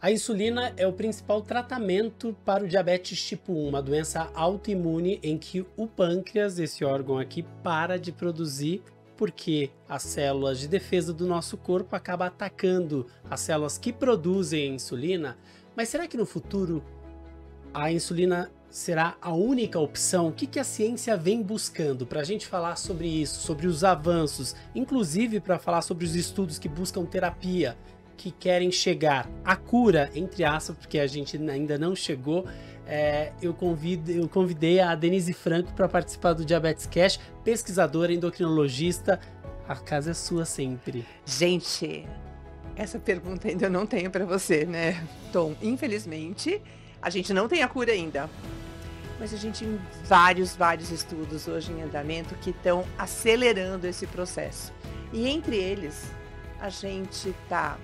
A insulina é o principal tratamento para o diabetes tipo 1, uma doença autoimune em que o pâncreas, esse órgão aqui, para de produzir porque as células de defesa do nosso corpo acabam atacando as células que produzem a insulina. Mas será que no futuro a insulina será a única opção? O que a ciência vem buscando para a gente falar sobre isso, sobre os avanços, inclusive para falar sobre os estudos que buscam terapia, que querem chegar à cura, entre aspas, porque a gente ainda não chegou. Eu convidei a Denise Franco para participar do Diabetes Cash, pesquisadora, endocrinologista. A casa é sua sempre. Gente, essa pergunta ainda eu não tenho para você, né, Tom? Infelizmente, a gente não tem a cura ainda. Mas a gente tem vários estudos hoje em andamento que estão acelerando esse processo. E entre eles, a gente está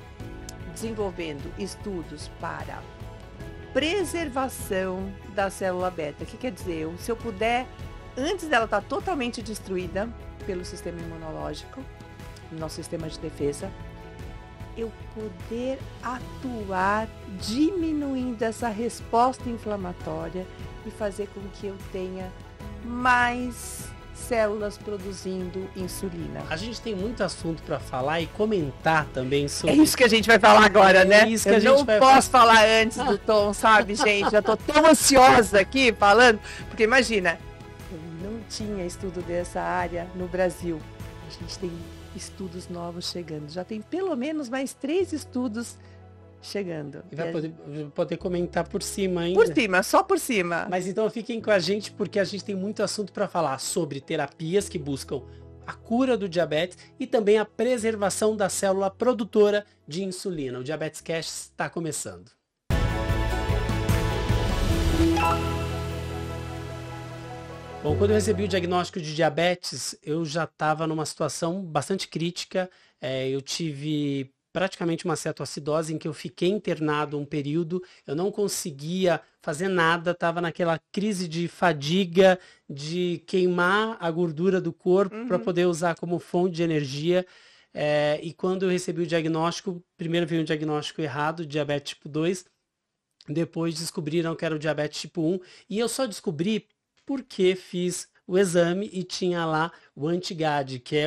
desenvolvendo estudos para preservação da célula beta. O que quer dizer? Se eu puder, antes dela estar totalmente destruída pelo sistema imunológico, nosso sistema de defesa, eu poder atuar diminuindo essa resposta inflamatória e fazer com que eu tenha mais células produzindo insulina. A gente tem muito assunto para falar e comentar também sobre... É isso que a gente vai falar agora, né? É isso que a gente vai posso falar antes do Tom, sabe, gente? Já tô tão ansiosa aqui falando, porque imagina, eu não tinha estudo dessa área no Brasil. A gente tem estudos novos chegando. Já tem pelo menos mais 3 estudos chegando. E vai poder comentar por cima ainda. Por cima, só por cima. Mas então fiquem com a gente, porque a gente tem muito assunto para falar sobre terapias que buscam a cura do diabetes e também a preservação da célula produtora de insulina. O Diabetes Cash está começando. Bom, quando eu recebi o diagnóstico de diabetes, eu já estava numa situação bastante crítica. Eu tive praticamente uma cetoacidose em que eu fiquei internado um período, eu não conseguia fazer nada, estava naquela crise de fadiga, de queimar a gordura do corpo para poder usar como fonte de energia. E quando eu recebi o diagnóstico, primeiro veio um diagnóstico errado, diabetes tipo 2, depois descobriram que era o diabetes tipo 1, e eu só descobri porque fiz o exame e tinha lá o anti-GAD, que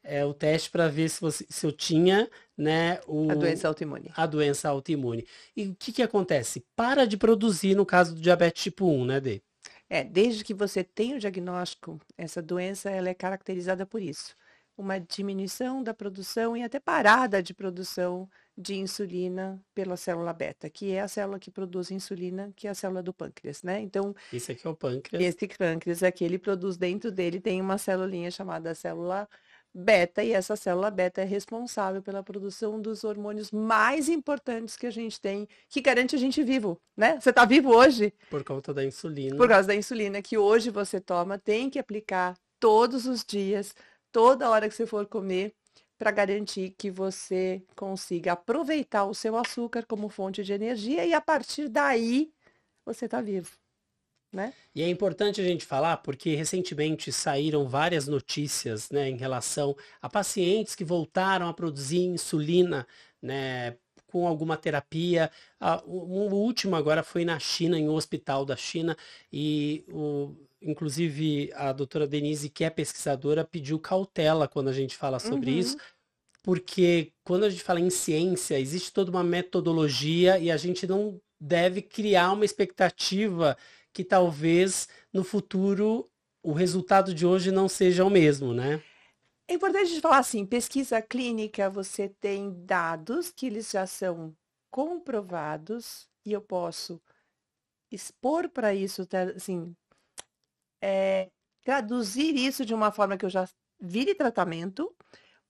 é o teste para ver se eu tinha, né, a doença autoimune. A doença autoimune. E o que acontece? Para de produzir no caso do diabetes tipo 1, né, Dê? Desde que você tem o diagnóstico, essa doença ela é caracterizada por isso. Uma diminuição da produção e até parada de produção de insulina pela célula beta, que é a célula que produz insulina, que é a célula do pâncreas, né? Então, esse aqui é o pâncreas. Esse pâncreas aqui, ele produz dentro dele, tem uma celulinha chamada célula beta, e essa célula beta é responsável pela produção dos hormônios mais importantes que a gente tem, que garante a gente vivo, né? Você tá vivo hoje? Por conta da insulina. Por causa da insulina que hoje você toma, tem que aplicar todos os dias, toda hora que você for comer, para garantir que você consiga aproveitar o seu açúcar como fonte de energia e a partir daí você está vivo, né? E é importante a gente falar porque recentemente saíram várias notícias, né, em relação a pacientes que voltaram a produzir insulina, né, com alguma terapia. O último agora foi na China, em um hospital da China, e inclusive a doutora Denise, que é pesquisadora, pediu cautela quando a gente fala sobre isso, porque quando a gente fala em ciência, existe toda uma metodologia e a gente não deve criar uma expectativa que talvez no futuro o resultado de hoje não seja o mesmo, né? É importante a gente falar assim, pesquisa clínica, você tem dados que eles já são comprovados e eu posso expor para isso, assim, traduzir isso de uma forma que eu já vire tratamento,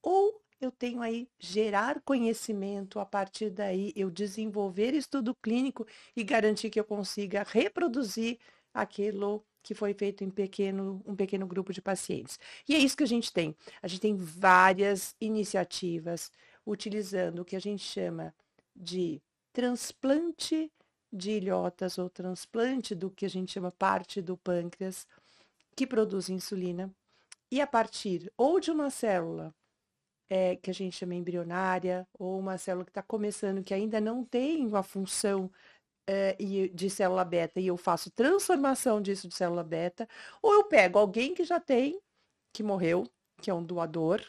ou eu tenho aí gerar conhecimento, a partir daí eu desenvolver estudo clínico e garantir que eu consiga reproduzir aquilo que foi feito em um pequeno grupo de pacientes. E é isso que a gente tem. A gente tem várias iniciativas utilizando o que a gente chama de transplante de ilhotas ou transplante do que a gente chama parte do pâncreas, que produz insulina, e a partir ou de uma célula que a gente chama embrionária, ou uma célula que está começando, que ainda não tem uma função de célula beta, e eu faço transformação disso de célula beta, ou eu pego alguém que já tem, que morreu, que é um doador,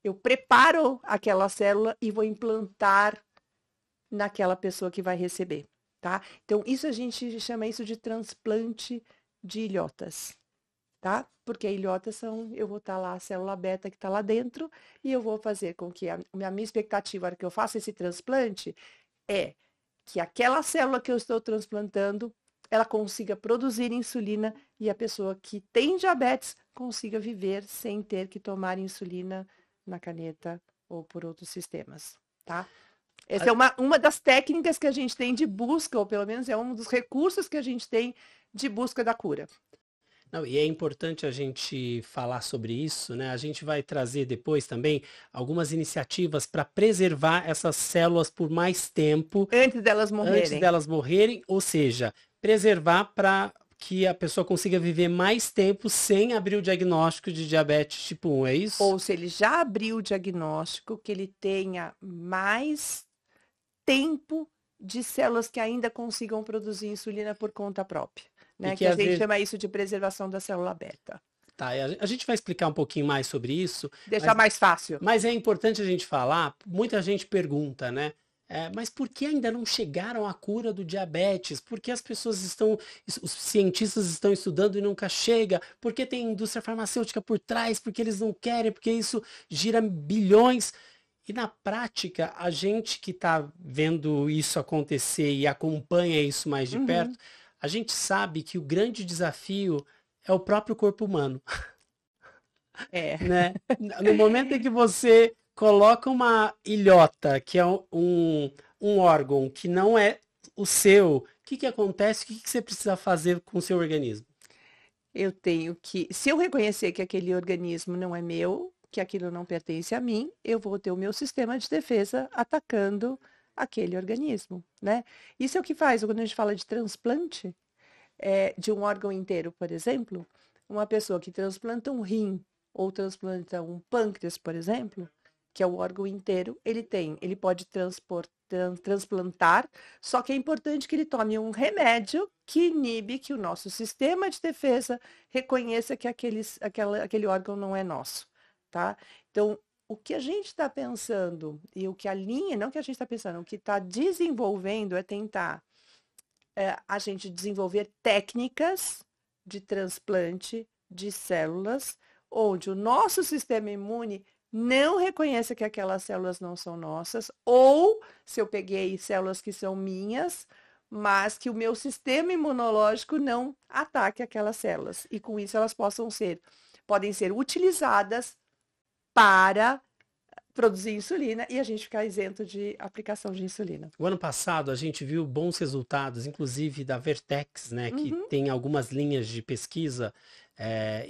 eu preparo aquela célula e vou implantar naquela pessoa que vai receber, tá? Então, isso a gente chama isso de transplante de ilhotas, tá? Porque ilhotas são, eu vou estar lá, a célula beta que está lá dentro, e eu vou fazer com que a minha expectativa, na hora que eu faço esse transplante, é que aquela célula que eu estou transplantando, ela consiga produzir insulina e a pessoa que tem diabetes consiga viver sem ter que tomar insulina na caneta ou por outros sistemas, tá? Essa é uma das técnicas que a gente tem de busca, ou pelo menos é um dos recursos que a gente tem de busca da cura. Não, e é importante a gente falar sobre isso, né? A gente vai trazer depois também algumas iniciativas para preservar essas células por mais tempo Antes delas antes morrerem. delas morrerem, ou seja, preservar para que a pessoa consiga viver mais tempo sem abrir o diagnóstico de diabetes tipo 1, é isso? Ou se ele já abriu o diagnóstico, que ele tenha mais tempo de células que ainda consigam produzir insulina por conta própria, E né? que Que a às gente vezes. chama isso de preservação da célula beta. Tá, a gente vai explicar um pouquinho mais sobre isso, Deixar mais fácil. mas é importante a gente falar, muita gente pergunta, né? Mas por que ainda não chegaram à cura do diabetes? Por que as pessoas estão, os cientistas estão estudando e nunca chega? Por que tem indústria farmacêutica por trás? Porque eles não querem, porque isso gira bilhões. E na prática, a gente que está vendo isso acontecer e acompanha isso mais de perto, a gente sabe que o grande desafio é o próprio corpo humano, É. né? No momento em que você coloca uma ilhota, que é um órgão que não é o seu, o que que acontece? O que que você precisa fazer com o seu organismo? Eu tenho que, se eu reconhecer que aquele organismo não é meu, que aquilo não pertence a mim, eu vou ter o meu sistema de defesa atacando aquele organismo, né? Isso é o que faz, quando a gente fala de transplante, de um órgão inteiro, por exemplo, uma pessoa que transplanta um rim ou transplanta um pâncreas, por exemplo, que é o órgão inteiro, ele pode transplantar, só que é importante que ele tome um remédio que inibe que o nosso sistema de defesa reconheça que aquele órgão não é nosso, tá? Então, o que a gente está pensando e o que a linha, não que a gente está pensando, o que está desenvolvendo é tentar a gente desenvolver técnicas de transplante de células, onde o nosso sistema imune não reconheça que aquelas células não são nossas, ou se eu peguei células que são minhas, mas que o meu sistema imunológico não ataque aquelas células. E com isso elas podem ser utilizadas para produzir insulina e a gente ficar isento de aplicação de insulina. O ano passado a gente viu bons resultados, inclusive da Vertex, né, que tem algumas linhas de pesquisa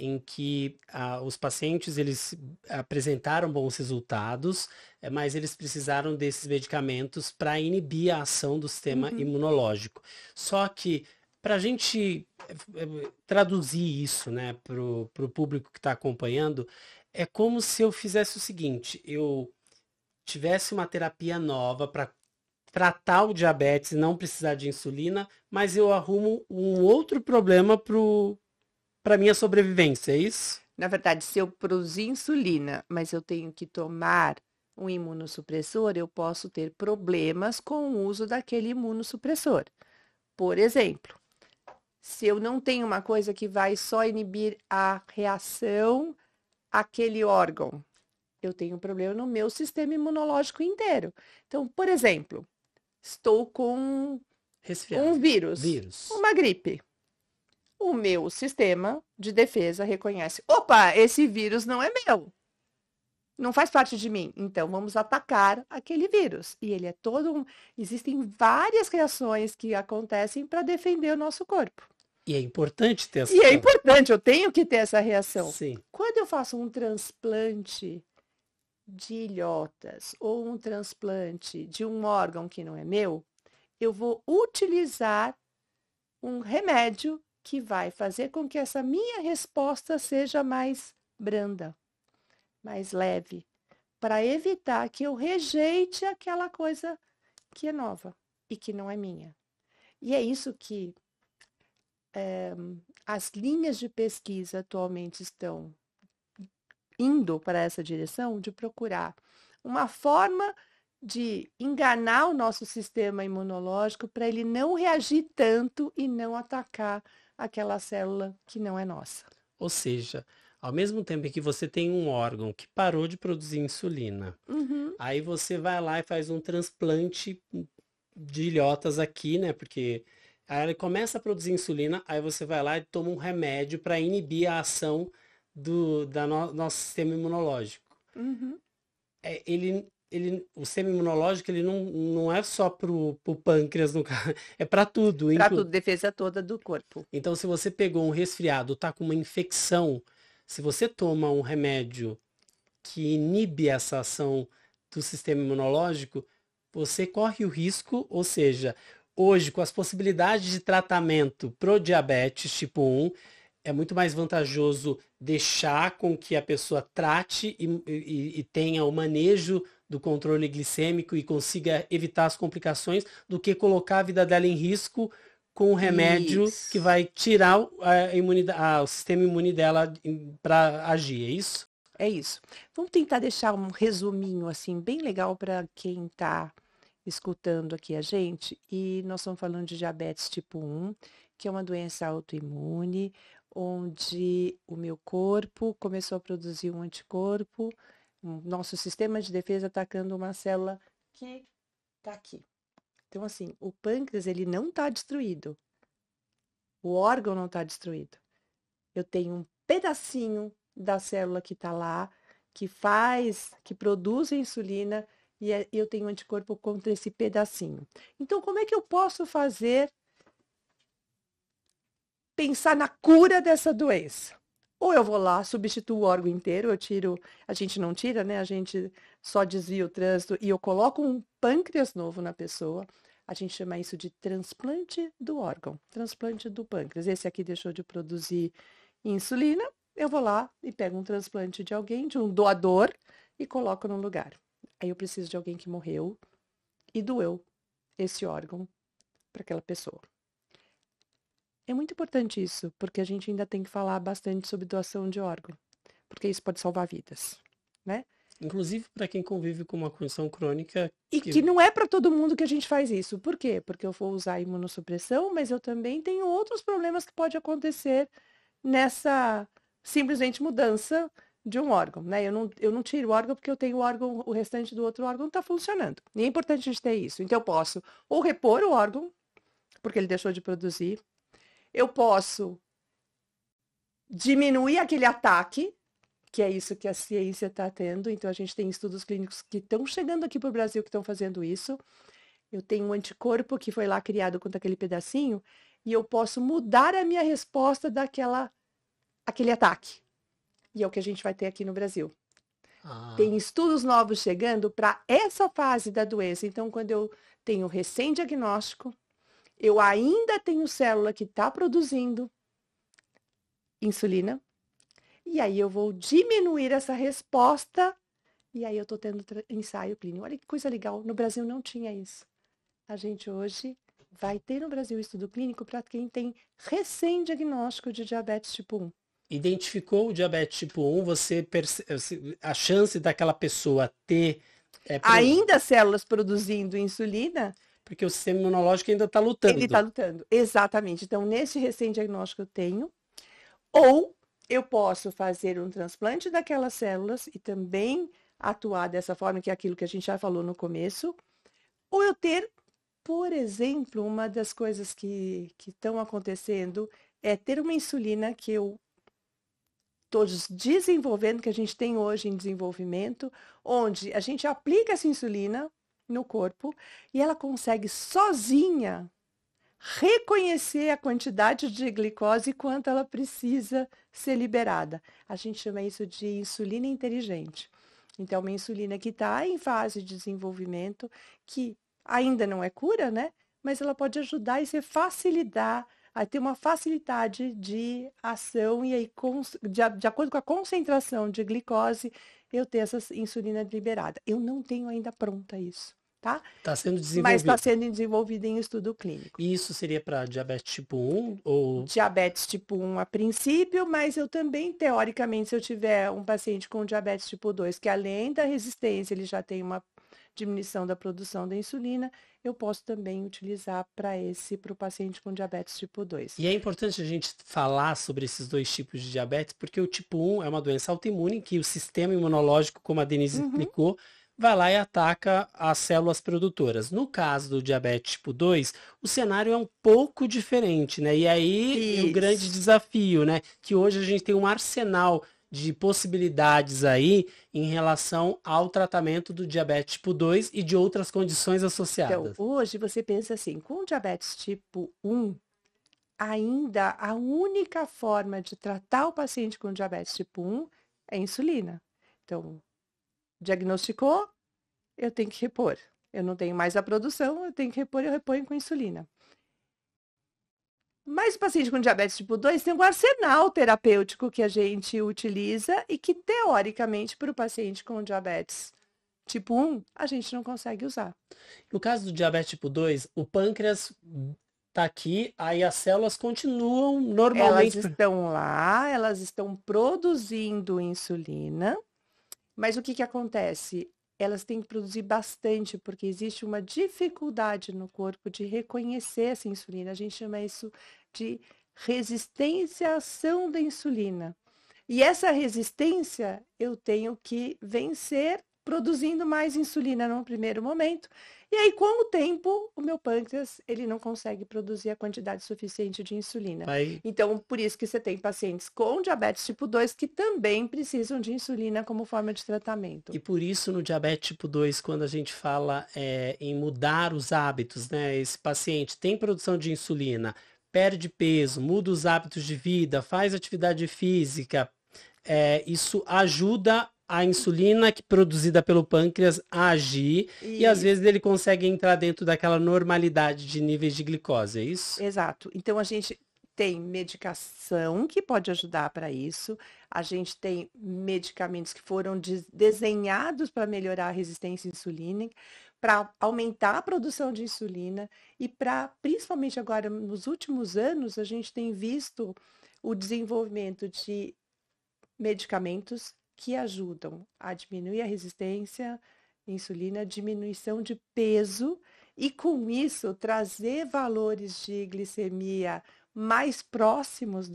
em que os pacientes eles apresentaram bons resultados, mas eles precisaram desses medicamentos para inibir a ação do sistema imunológico. Só que para a gente traduzir isso, né, para o público que está acompanhando, é como se eu fizesse o seguinte: eu tivesse uma terapia nova para tratar o diabetes e não precisar de insulina, mas eu arrumo um outro problema para minha sobrevivência, é isso? Na verdade, se eu produzir insulina, mas eu tenho que tomar um imunossupressor, eu posso ter problemas com o uso daquele imunossupressor. Por exemplo, se eu não tenho uma coisa que vai só inibir a reação àquele órgão, eu tenho um problema no meu sistema imunológico inteiro. Então, por exemplo, estou com Resfriado. um vírus, Vírus. uma gripe. O meu sistema de defesa reconhece: opa, esse vírus não é meu, não faz parte de mim. Então vamos atacar aquele vírus. E ele é Existem várias reações que acontecem para defender o nosso corpo. E é importante ter essa. E é importante, eu tenho que ter essa reação. Sim. Quando eu faço um transplante de ilhotas ou um transplante de um órgão que não é meu, eu vou utilizar um remédio que vai fazer com que essa minha resposta seja mais branda, mais leve, para evitar que eu rejeite aquela coisa que é nova e que não é minha. E é isso que as linhas de pesquisa atualmente estão indo para essa direção de procurar uma forma de enganar o nosso sistema imunológico para ele não reagir tanto e não atacar aquela célula que não é nossa. Ou seja, ao mesmo tempo em que você tem um órgão que parou de produzir insulina, aí você vai lá e faz um transplante de ilhotas aqui, né? Porque aí ele começa a produzir insulina, aí você vai lá e toma um remédio para inibir a ação nosso sistema imunológico. O sistema imunológico ele não é só pro pâncreas, no caso, é para tudo. Para tudo, defesa toda do corpo. Então, se você pegou um resfriado, tá com uma infecção, se você toma um remédio que inibe essa ação do sistema imunológico, você corre o risco, ou seja, hoje, com as possibilidades de tratamento pro diabetes tipo 1, é muito mais vantajoso deixar com que a pessoa trate e tenha o manejo do controle glicêmico e consiga evitar as complicações do que colocar a vida dela em risco com um remédio que vai tirar o sistema imune dela para agir, é isso? É isso. Vamos tentar deixar um resuminho assim bem legal para quem está escutando aqui a gente. E nós estamos falando de diabetes tipo 1, que é uma doença autoimune, onde o meu corpo começou a produzir um anticorpo, nosso sistema de defesa atacando uma célula que está aqui. Então, assim, o pâncreas ele não está destruído, o órgão não está destruído. Eu tenho um pedacinho da célula que está lá, que produz a insulina, e eu tenho anticorpo contra esse pedacinho. Então, como é que eu posso pensar na cura dessa doença? Ou eu vou lá, substituo o órgão inteiro, a gente não tira, né? A gente só desvia o trânsito e eu coloco um pâncreas novo na pessoa. A gente chama isso de transplante do órgão, transplante do pâncreas. Esse aqui deixou de produzir insulina, eu vou lá e pego um transplante de alguém, de um doador, e coloco no lugar. Aí eu preciso de alguém que morreu e doeu esse órgão para aquela pessoa. É muito importante isso, porque a gente ainda tem que falar bastante sobre doação de órgão, porque isso pode salvar vidas, né? Inclusive para quem convive com uma condição crônica. E que não é para todo mundo que a gente faz isso. Por quê? Porque eu vou usar imunossupressão, mas eu também tenho outros problemas que pode acontecer nessa simplesmente mudança de um órgão, né? Eu não tiro o órgão porque eu tenho o órgão, o restante do outro órgão está funcionando. E é importante a gente ter isso. Então eu posso ou repor o órgão, porque ele deixou de produzir. Eu posso diminuir aquele ataque, que é isso que a ciência está tendo. Então, a gente tem estudos clínicos que estão chegando aqui para o Brasil que estão fazendo isso. Eu tenho um anticorpo que foi lá criado contra aquele pedacinho e eu posso mudar a minha resposta aquele ataque. E é o que a gente vai ter aqui no Brasil. Tem estudos novos chegando para essa fase da doença. Então, quando eu tenho recém-diagnóstico, eu ainda tenho célula que está produzindo insulina, e aí eu vou diminuir essa resposta, e aí eu estou tendo ensaio clínico. Olha que coisa legal, no Brasil não tinha isso. A gente hoje vai ter no Brasil estudo clínico para quem tem recém-diagnóstico de diabetes tipo 1. Identificou o diabetes tipo 1, a chance daquela pessoa ter... ainda células produzindo insulina... Porque o sistema imunológico ainda está lutando. Ele está lutando, exatamente. Então, nesse recém-diagnóstico eu tenho, ou eu posso fazer um transplante daquelas células e também atuar dessa forma, que é aquilo que a gente já falou no começo, ou eu ter, por exemplo, uma das coisas que estão acontecendo é ter uma insulina que eu estou desenvolvendo, que a gente tem hoje em desenvolvimento, onde a gente aplica essa insulina no corpo e ela consegue sozinha reconhecer a quantidade de glicose e quanto ela precisa ser liberada. A gente chama isso de insulina inteligente. Então, uma insulina que está em fase de desenvolvimento, que ainda não é cura, né? Mas ela pode ajudar e facilitar, a ter uma facilidade de ação e aí, de acordo com a concentração de glicose, eu ter essa insulina liberada. Eu não tenho ainda pronta isso, tá? Está sendo Mas está desenvolvido. sendo desenvolvido em estudo clínico. E isso seria para diabetes tipo 1 ou... Diabetes tipo 1 a princípio, mas eu também, teoricamente, se eu tiver um paciente com diabetes tipo 2, que além da resistência, ele já tem uma diminuição da produção da insulina, eu posso também utilizar para o paciente com diabetes tipo 2. E é importante a gente falar sobre esses dois tipos de diabetes, porque o tipo 1 é uma doença autoimune que o sistema imunológico, como a Denise explicou, vai lá e ataca as células produtoras. No caso do diabetes tipo 2, o cenário é um pouco diferente, né? E aí o grande Isso. desafio, né? Que hoje a gente tem um arsenal de possibilidades aí em relação ao tratamento do diabetes tipo 2 e de outras condições Então, associadas. hoje você pensa assim, com diabetes tipo 1, ainda a única forma de tratar o paciente com diabetes tipo 1 é insulina. Então, diagnosticou, eu tenho que repor. Eu não tenho mais a produção, eu tenho que repor, eu reponho com insulina. Mas o paciente com diabetes tipo 2 tem um arsenal terapêutico que a gente utiliza e que, teoricamente, para o paciente com diabetes tipo 1, a gente não consegue usar. No caso do diabetes tipo 2, o pâncreas tá aqui, aí as células continuam Elas normalmente. estão lá, elas estão produzindo insulina, mas o que acontece? Elas têm que produzir bastante, porque existe uma dificuldade no corpo de reconhecer essa insulina. A gente chama isso de resistência à ação da insulina. E essa resistência eu tenho que vencer produzindo mais insulina num primeiro momento. E aí, com o tempo, o meu pâncreas, ele não consegue produzir a quantidade suficiente de insulina. Vai... Então, por isso que você tem pacientes com diabetes tipo 2 que também precisam de insulina como forma de tratamento. E por isso, no diabetes tipo 2, quando a gente fala em mudar os hábitos, né? Esse paciente tem produção de insulina, perde peso, muda os hábitos de vida, faz atividade física, isso ajuda a insulina produzida pelo pâncreas a agir e às vezes ele consegue entrar dentro daquela normalidade de níveis de glicose, é isso? Exato. Então, a gente tem medicação que pode ajudar para isso. A gente tem medicamentos que foram desenhados para melhorar a resistência insulínica, para aumentar a produção de insulina e para, principalmente agora, nos últimos anos, a gente tem visto o desenvolvimento de medicamentos que ajudam a diminuir a resistência à insulina, diminuição de peso e, com isso, trazer valores de glicemia mais próximos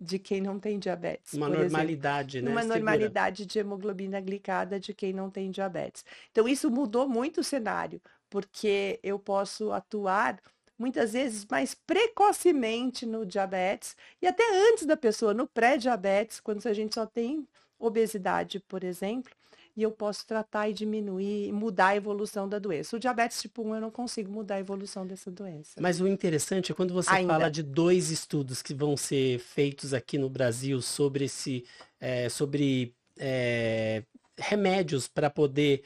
de quem não tem diabetes, Uma por exemplo. normalidade, né? Uma Segura. normalidade de hemoglobina glicada de quem não tem diabetes. Então, isso mudou muito o cenário, porque eu posso atuar muitas vezes mais precocemente no diabetes e até antes da pessoa, no pré-diabetes, quando a gente só tem obesidade, por exemplo, e eu posso tratar e diminuir, mudar a evolução da doença. O diabetes tipo 1 eu não consigo mudar a evolução dessa doença. Mas o interessante é quando você fala de 2 estudos que vão ser feitos aqui no Brasil sobre remédios para poder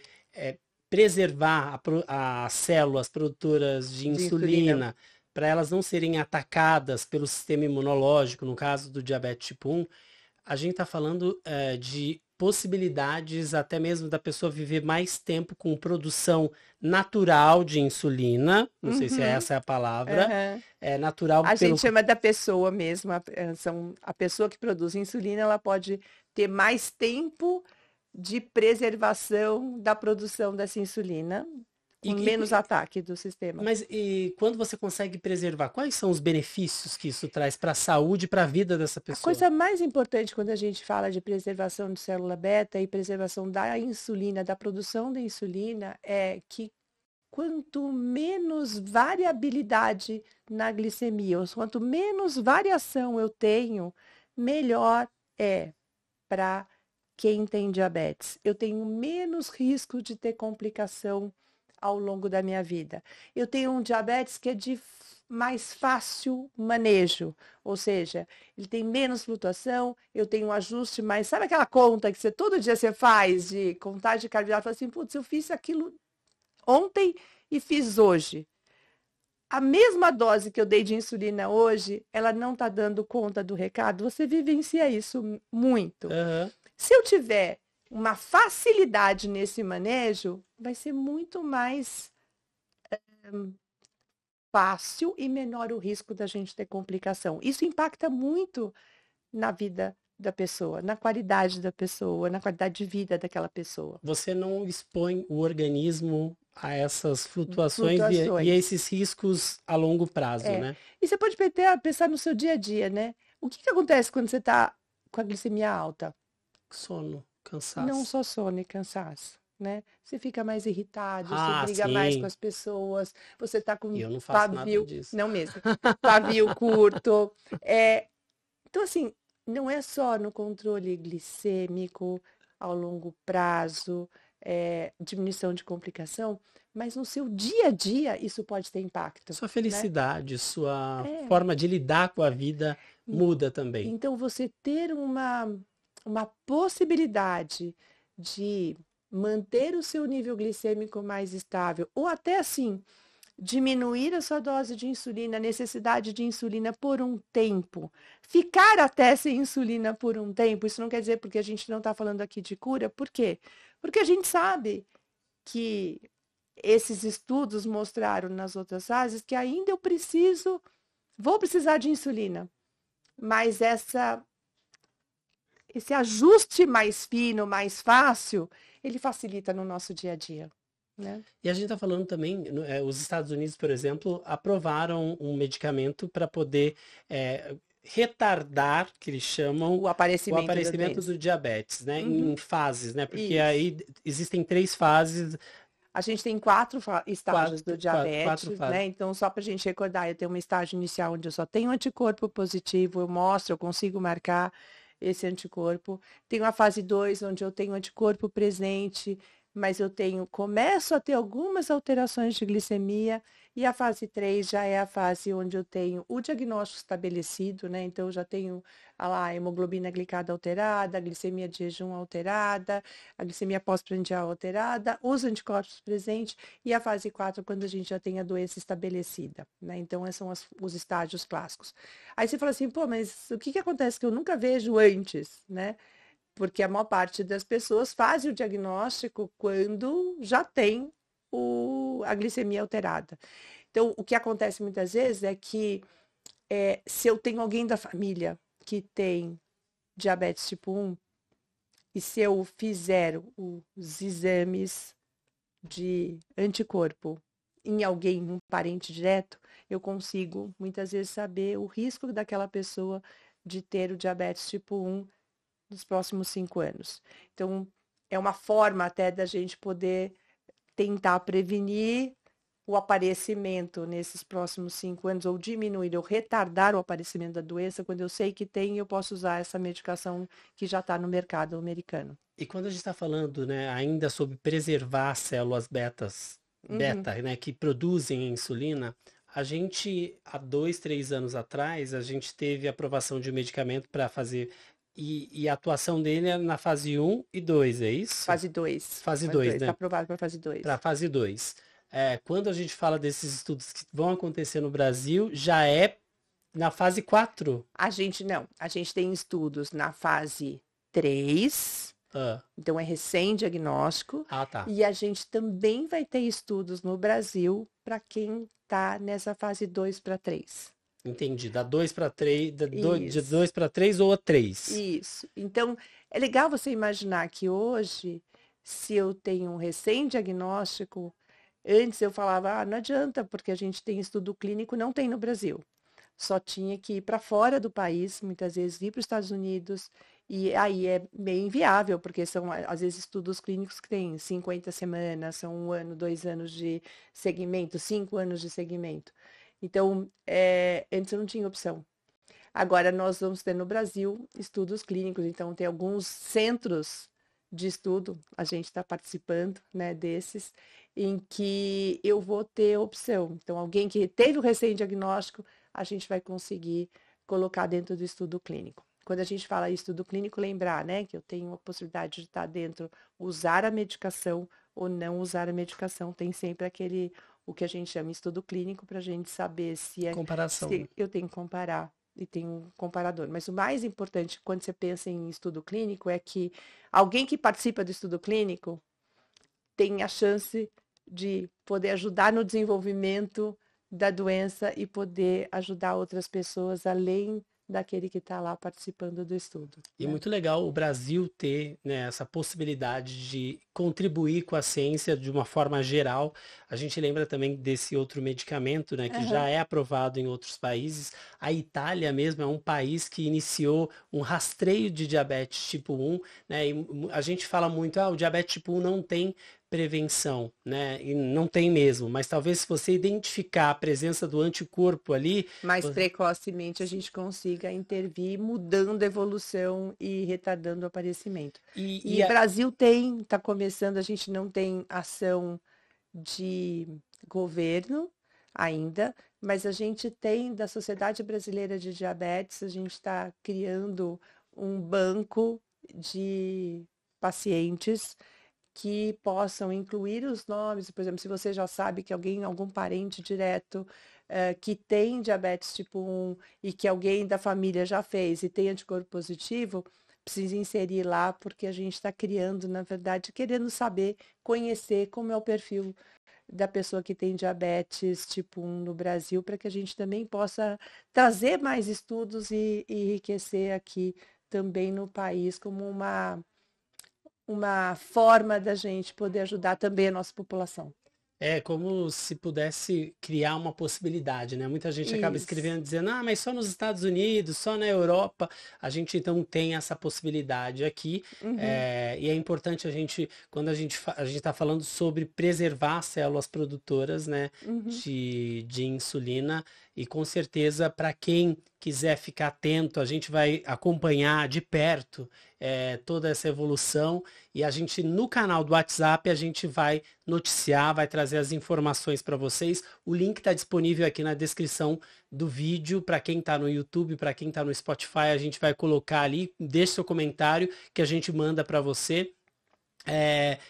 preservar as células produtoras de insulina, para elas não serem atacadas pelo sistema imunológico, no caso do diabetes tipo 1, a gente está falando de possibilidades até mesmo da pessoa viver mais tempo com produção natural de insulina, não sei se essa é a palavra, natural. A gente chama da pessoa mesmo, a pessoa que produz insulina, ela pode ter mais tempo de preservação da produção dessa insulina, com menos ataque do sistema. Mas e quando você consegue preservar, quais são os benefícios que isso traz para a saúde e para a vida dessa pessoa? A coisa mais importante quando a gente fala de preservação de célula beta e preservação da insulina, da produção da insulina, é que quanto menos variabilidade na glicemia, ou quanto menos variação eu tenho, melhor é para quem tem diabetes. Eu tenho menos risco de ter complicação ao longo da minha vida. Eu tenho um diabetes que é de mais fácil manejo, ou seja, ele tem menos flutuação, eu tenho um ajuste mais, sabe aquela conta que todo dia você faz de contagem de carboidrato, fala assim, putz, eu fiz aquilo ontem e fiz hoje. A mesma dose que eu dei de insulina hoje, ela não está dando conta do recado, você vivencia isso muito. Se eu tiver uma facilidade nesse manejo, vai ser muito mais fácil e menor o risco da gente ter complicação. Isso impacta muito na vida da pessoa, na qualidade da pessoa, na qualidade de vida daquela pessoa. Você não expõe o organismo a essas flutuações e a Flutuações. esses riscos a longo prazo, É. né? E você pode pensar no seu dia a dia, né? O que acontece quando você está com a glicemia alta? Sono, Não cansaço. só sono e cansaço, né? Você fica mais irritado, você Ah, briga mais com sim. as pessoas, você tá E com eu não faço nada pavio, disso. não mesmo, pavio curto. Então, assim, não é só no controle glicêmico ao longo prazo, diminuição de complicação, mas no seu dia a dia isso pode ter impacto, Sua né? felicidade, sua É. forma de lidar com a vida En- muda também. Então, você ter uma possibilidade de manter o seu nível glicêmico mais estável, ou até assim, diminuir a sua dose de insulina, a necessidade de insulina por um tempo, ficar até sem insulina por um tempo, isso não quer dizer porque a gente não está falando aqui de cura, por quê? Porque a gente sabe que esses estudos mostraram nas outras fases que ainda vou precisar de insulina, mas esse ajuste mais fino, mais fácil, ele facilita no nosso dia a dia, né? E a gente está falando também, os Estados Unidos, por exemplo, aprovaram um medicamento para poder retardar, que eles chamam, O o aparecimento da aparecimento doença. do diabetes, né? Uhum, Em fases, né? Porque isso. aí existem 3 fases, A gente tem quatro estágios do quatro diabetes, fases. né? Então, só para a gente recordar, eu tenho um estágio inicial onde eu só tenho anticorpo positivo, eu mostro, eu consigo marcar esse anticorpo. Tenho a fase 2 onde eu tenho anticorpo presente, mas começo a ter algumas alterações de glicemia. E a fase 3 já é a fase onde eu tenho o diagnóstico estabelecido, né? Então, eu já tenho a hemoglobina glicada alterada, a glicemia de jejum alterada, a glicemia pós-prandial alterada, os anticorpos presentes e a fase 4 quando a gente já tem a doença estabelecida, né? Então, esses são os estágios clássicos. Aí você fala assim, pô, mas o que acontece que eu nunca vejo antes, né? Porque a maior parte das pessoas faz o diagnóstico quando já tem a glicemia alterada. Então, o que acontece muitas vezes é que se eu tenho alguém da família que tem diabetes tipo 1, e se eu fizer os exames de anticorpo em alguém, um parente direto, eu consigo muitas vezes saber o risco daquela pessoa de ter o diabetes tipo 1 nos próximos 5 anos. Então, é uma forma até da gente poder tentar prevenir o aparecimento nesses próximos 5 anos, ou diminuir, ou retardar o aparecimento da doença, quando eu sei que tem, eu posso usar essa medicação que já está no mercado americano. E quando a gente está falando, né, ainda sobre preservar as células Uhum. beta, né, que produzem insulina, a gente, há 2, 3 anos atrás, a gente teve a aprovação de um medicamento para fazer, e a atuação dele é na fase 1 e 2, é isso? Fase 2. Fase Fase 2, 2. Está né? aprovado para fase Para 2. fase 2. Quando a gente fala desses estudos que vão acontecer no Brasil, já é na fase 4. A gente não. A gente tem estudos na fase 3, Ah, então é recém-diagnóstico, tá. e a gente também vai ter estudos no Brasil para quem está nessa fase 2 para 3. Entendi. Da 2 para 3, de Isso, 2 para 3 ou a 3. isso. Então, é legal você imaginar que hoje, se eu tenho um recém-diagnóstico, antes eu falava, não adianta, porque a gente tem estudo clínico, não tem no Brasil. Só tinha que ir para fora do país, muitas vezes ir para os Estados Unidos, e aí é meio inviável, porque são, às vezes, estudos clínicos que têm 50 semanas, são 1 ano, 2 anos de segmento, 5 anos de segmento. Então, antes eu não tinha opção. Agora nós vamos ter no Brasil estudos clínicos, então tem alguns centros de estudo, a gente está participando, né, desses, em que eu vou ter opção. Então, alguém que teve o recém-diagnóstico, a gente vai conseguir colocar dentro do estudo clínico. Quando a gente fala em estudo clínico, lembrar, né, que eu tenho a possibilidade de estar dentro, usar a medicação ou não usar a medicação. Tem sempre o que a gente chama de estudo clínico, para a gente saber Comparação, né? se eu tenho que comparar e tem um comparador. Mas o mais importante quando você pensa em estudo clínico é que alguém que participa do estudo clínico tem a chance de poder ajudar no desenvolvimento da doença e poder ajudar outras pessoas além daquele que está lá participando do estudo, E né? muito legal o Brasil ter, né, essa possibilidade de contribuir com a ciência de uma forma geral. A gente lembra também desse outro medicamento, né, que já Aham. é aprovado em outros países. A Itália mesmo é um país que iniciou um rastreio de diabetes tipo 1, né, e a gente fala muito, o diabetes tipo 1 não tem prevenção, né, e não tem mesmo, mas talvez se você identificar a presença do anticorpo ali, Mais precocemente a gente consiga intervir, mudando a evolução e retardando o aparecimento. e, E e o a- Brasil está começando, a gente não tem ação de governo ainda, mas a gente tem da Sociedade Brasileira de Diabetes, a gente está criando um banco de pacientes que possam incluir os nomes, por exemplo, se você já sabe que alguém, algum parente direto, que tem diabetes tipo 1 e que alguém da família já fez e tem anticorpo positivo, precisa inserir lá, porque a gente está criando, na verdade, querendo saber, conhecer como é o perfil da pessoa que tem diabetes tipo 1 no Brasil, para que a gente também possa trazer mais estudos e enriquecer aqui também no país como uma forma da gente poder ajudar também a nossa população. É como se pudesse criar uma possibilidade, né? Muita gente acaba Isso. escrevendo dizendo, mas só nos Estados Unidos, só na Europa. A gente então tem essa possibilidade aqui. Uhum, E é importante a gente, quando a gente está falando sobre preservar as células produtoras, né, uhum. de insulina. E com certeza, para quem quiser ficar atento, a gente vai acompanhar de perto toda essa evolução. E a gente, no canal do WhatsApp, a gente vai noticiar, vai trazer as informações para vocês. O link está disponível aqui na descrição do vídeo. Para quem está no YouTube, para quem está no Spotify, a gente vai colocar ali. Deixe seu comentário que a gente manda para você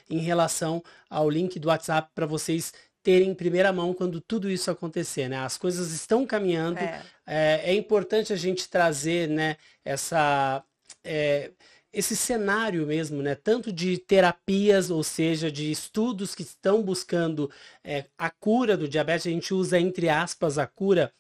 em relação ao link do WhatsApp para vocês terem em primeira mão quando tudo isso acontecer, né? As coisas estão caminhando. É, É importante a gente trazer, né, essa é, esse cenário mesmo, né? Tanto de terapias, ou seja, de estudos que estão buscando a cura do diabetes, a gente usa entre aspas a cura,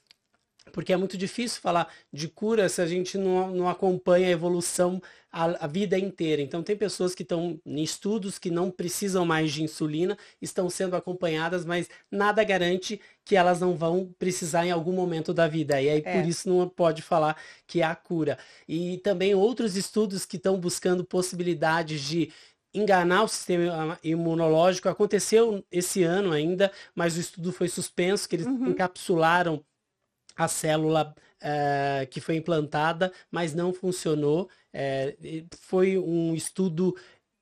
porque é muito difícil falar de cura se a gente não acompanha a evolução a vida inteira. Então, tem pessoas que estão em estudos que não precisam mais de insulina, estão sendo acompanhadas, mas nada garante que elas não vão precisar em algum momento da vida. E aí, por é. isso, não pode falar que é a cura. E também outros estudos que estão buscando possibilidades de enganar o sistema imunológico. Aconteceu esse ano ainda, mas o estudo foi suspenso, que eles Uhum. encapsularam a célula que foi implantada, mas não funcionou. Foi um estudo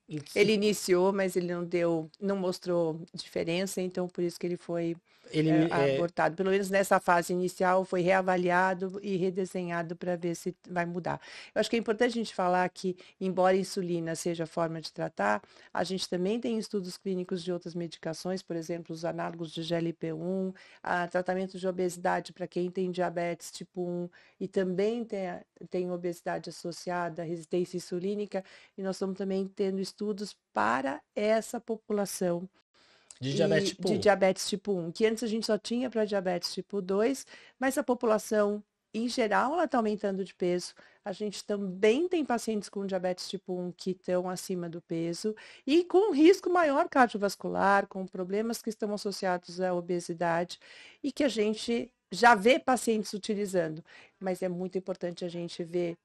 em Ele que iniciou, mas ele não deu, não mostrou diferença, então por isso que ele foi ele abortado. Pelo menos nessa fase inicial foi reavaliado e redesenhado para ver se vai mudar. Eu acho que é importante a gente falar que, embora a insulina seja a forma de tratar, a gente também tem estudos clínicos de outras medicações, por exemplo, os análogos de GLP-1, tratamento de obesidade para quem tem diabetes tipo 1 e também tem obesidade associada, resistência insulínica, e nós estamos também tendo estudos para essa população de diabetes e tipo de 1. diabetes tipo 1, que antes a gente só tinha para diabetes tipo 2, mas a população em geral ela está aumentando de peso. A gente também tem pacientes com diabetes tipo 1 que estão acima do peso e com risco maior cardiovascular, com problemas que estão associados à obesidade e que a gente já vê pacientes utilizando. Mas é muito importante a gente ver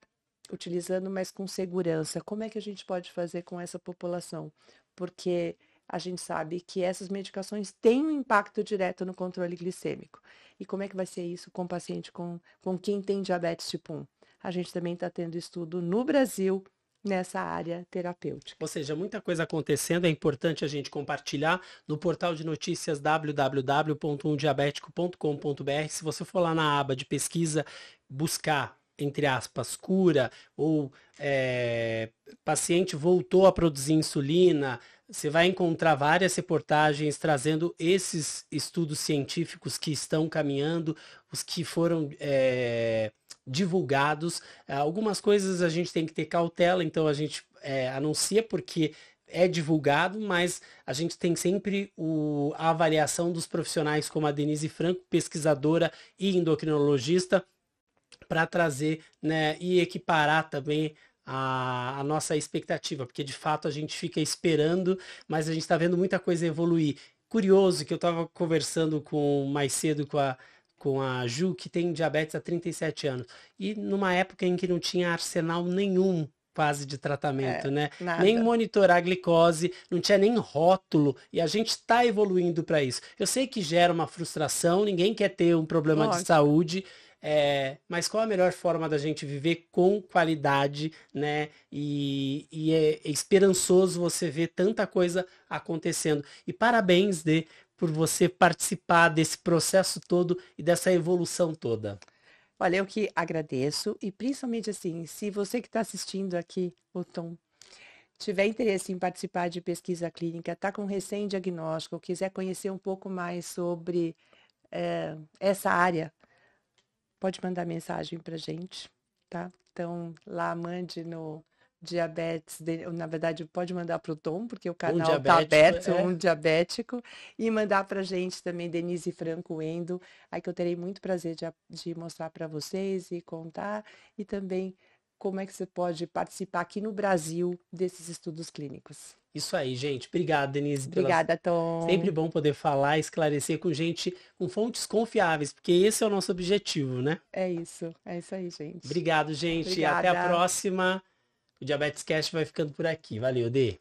utilizando, mas com segurança. Como é que a gente pode fazer com essa população? Porque a gente sabe que essas medicações têm um impacto direto no controle glicêmico. E como é que vai ser isso com o paciente com quem tem diabetes tipo 1? A gente também está tendo estudo no Brasil nessa área terapêutica. Ou seja, muita coisa acontecendo, é importante a gente compartilhar no portal de notícias www.umdiabetico.com.br. Se você for lá na aba de pesquisa, buscar, entre aspas, cura ou paciente voltou a produzir insulina, você vai encontrar várias reportagens trazendo esses estudos científicos que estão caminhando, os que foram divulgados. Algumas coisas a gente tem que ter cautela, então a gente anuncia porque é divulgado, mas a gente tem sempre a avaliação dos profissionais como a Denise Franco, pesquisadora e endocrinologista, para trazer, né, e equiparar também a nossa expectativa, porque de fato a gente fica esperando, mas a gente está vendo muita coisa evoluir. Curioso que eu estava conversando mais cedo com a Ju, que tem diabetes há 37 anos, e numa época em que não tinha arsenal nenhum quase de tratamento, né? Nem Nada. monitorar a glicose, não tinha nem rótulo, e a gente está evoluindo para isso. Eu sei que gera uma frustração, ninguém quer ter um problema de Lógico. saúde, mas qual a melhor forma da gente viver com qualidade, né? E é esperançoso você ver tanta coisa acontecendo. E parabéns, Dê, por você participar desse processo todo e dessa evolução toda. Olha, eu que agradeço e principalmente assim, se você que está assistindo aqui, o Tom, tiver interesse em participar de pesquisa clínica, está com recém-diagnóstico, quiser conhecer um pouco mais sobre essa área, pode mandar mensagem para gente, tá? Então, lá mande no diabetes, na verdade, pode mandar para o Tom, porque o Um canal está diabético aberto, um diabético, e mandar para gente também, Denise Franco Endo, aí que eu terei muito prazer de mostrar para vocês e contar, e também como é que você pode participar aqui no Brasil desses estudos clínicos. Isso aí, gente. Obrigado, Denise, Obrigada, sempre Tom. bom poder falar, esclarecer com gente, com fontes confiáveis, porque esse é o nosso objetivo, né? É isso aí, gente. Obrigado, gente. Até a Obrigada. próxima. O Diabetes Cast vai ficando por aqui. Valeu, Dê.